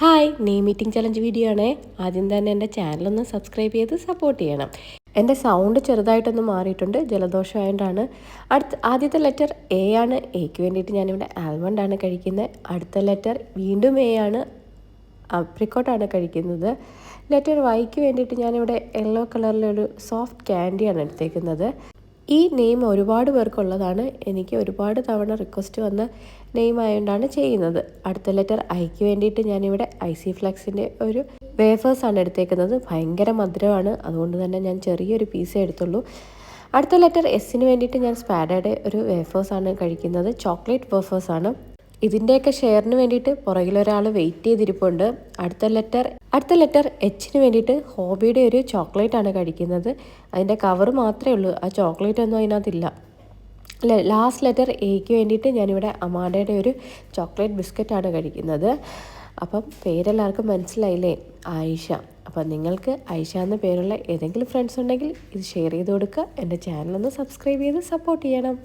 Hi, name meeting challenge video ആണേ. ആദ്യം തന്നെ എൻ്റെ ചാനലൊന്ന് സബ്സ്ക്രൈബ് ചെയ്ത് സപ്പോർട്ട് ചെയ്യണം. എൻ്റെ സൗണ്ട് ചെറുതായിട്ടൊന്ന് മാറിയിട്ടുണ്ട്, ജലദോഷമായതുകൊണ്ടാണ്. ആദ്യത്തെ ലെറ്റർ എ ആണ്. എക്ക് വേണ്ടിയിട്ട് ഞാനിവിടെ ആൽമണ്ടാണ് കഴിക്കുന്നത്. അടുത്ത ലെറ്റർ വീണ്ടും എ ആണ്, അപ്രിക്കോട്ടാണ് കഴിക്കുന്നത്. ലെറ്റർ വൈക്ക് വേണ്ടിയിട്ട് ഞാനിവിടെ യെല്ലോ കളറിലൊരു സോഫ്റ്റ് ക്യാൻഡിയാണ് എടുത്തേക്കുന്നത്. ഈ നെയിം ഒരുപാട് പേർക്കുള്ളതാണ്. എനിക്ക് ഒരുപാട് തവണ റിക്വസ്റ്റ് വന്ന നെയിം ആയതുകൊണ്ടാണ് ചെയ്യുന്നത്. അടുത്ത ലെറ്റർ ഐക്ക് വേണ്ടിയിട്ട് ഞാനിവിടെ ഐസി ഫ്ലെക്സിൻ്റെ ഒരു വേഫേഴ്സാണ് എടുത്തേക്കുന്നത്. ഭയങ്കര മധുരമാണ്, അതുകൊണ്ട് തന്നെ ഞാൻ ചെറിയൊരു പീസേ എടുത്തുള്ളൂ. അടുത്ത ലെറ്റർ എസ്സിന് വേണ്ടിയിട്ട് ഞാൻ സ്പാഡയുടെ ഒരു വേഫേഴ്സാണ് കഴിക്കുന്നത്. ചോക്ലേറ്റ് വേഫേഴ്സാണ്. ഇതിൻ്റെയൊക്കെ ഷെയറിന് വേണ്ടിയിട്ട് പുറകിലൊരാൾ വെയിറ്റ് ചെയ്തിരിപ്പുണ്ട്. അടുത്ത ലെറ്റർ എച്ചിന് വേണ്ടിയിട്ട് ഹോബിയുടെ ഒരു ചോക്ലേറ്റ് ആണ് കഴിക്കുന്നത്. അതിൻ്റെ കവർ മാത്രമേ ഉള്ളൂ, ആ ചോക്ലേറ്റ് ഒന്നും അതിനകത്തില്ല. ലാസ്റ്റ് ലെറ്റർ എക്ക് വേണ്ടിയിട്ട് ഞാനിവിടെ അമാഡയുടെ ഒരു ചോക്ലേറ്റ് ബിസ്ക്കറ്റാണ് കഴിക്കുന്നത്. അപ്പം പേരെല്ലാവർക്കും മനസ്സിലായില്ലേ, ആയിഷ. അപ്പം നിങ്ങൾക്ക് ആയിഷ എന്ന പേരുള്ള ഏതെങ്കിലും ഫ്രണ്ട്സ് ഉണ്ടെങ്കിൽ ഇത് ഷെയർ ചെയ്ത് കൊടുക്കുക. എൻ്റെ ചാനലൊന്ന് സബ്സ്ക്രൈബ് ചെയ്ത് സപ്പോർട്ട് ചെയ്യണം.